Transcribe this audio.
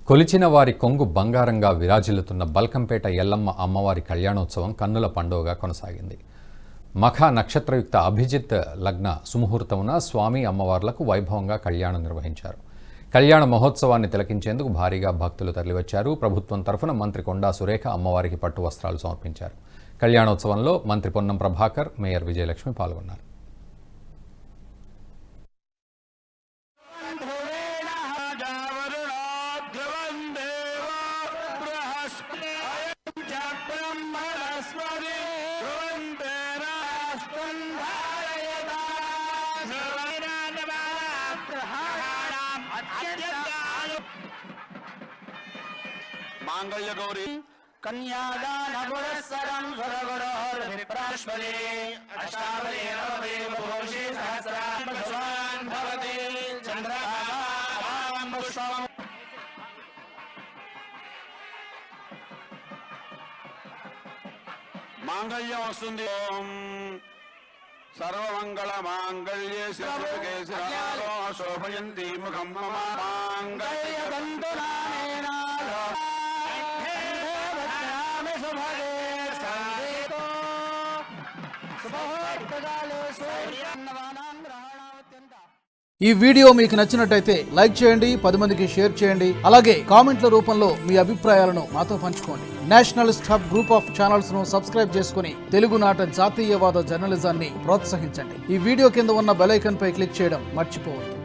కొలిచిన వారి కొంగు బంగారంగా విరాజిల్లుతున్న బల్కంపేట ఎల్లమ్మ అమ్మవారి కళ్యాణోత్సవం కన్నుల పండుగగా కొనసాగింది. మఖ నక్షత్రయుక్త అభిజిత్ లగ్న సుముహూర్తమున స్వామి అమ్మవార్లకు వైభవంగా కళ్యాణం నిర్వహించారు. కళ్యాణ మహోత్సవాన్ని తిలకించేందుకు భారీగా భక్తులు తరలివచ్చారు. ప్రభుత్వం తరఫున మంత్రి కొండా సురేఖ అమ్మవారికి పట్టు వస్త్రాలు సమర్పించారు. కళ్యాణోత్సవంలో మంత్రి పొన్నం ప్రభాకర్, మేయర్ విజయలక్ష్మి పాల్గొన్నారు. मांगल्य गौरी कन्यादान गुणस्सरं सुरगुरोर्विप्राश्वरे अष्टावरे नवदेव पुरुषे सहस्रान् भगवान् भवति चन्द्रभावां पुष्पम् मांगल्यं वस्तुंदि ओम सर्वमंगल मांगल्ये शिवे शिरो शोभयन्ति मुखं मम मांगल्य बन्धुनानेन ఈ వీడియో మీకు నచ్చినట్టయితే లైక్ చేయండి, 10 మందికి షేర్ చేయండి. అలాగే కామెంట్ల రూపంలో మీ అభిప్రాయాలను మాతో పంచుకోండి. Nationalist hub group of channels ను సబ్స్క్రైబ్ చేసుకుని తెలుగునాట జాతీయవాద జర్నలిజాన్ని ప్రోత్సహించండి. ఈ వీడియో కింద ఉన్న బెల్ ఐకాన్ పై క్లిక్ చేయడం మర్చిపోవద్దు.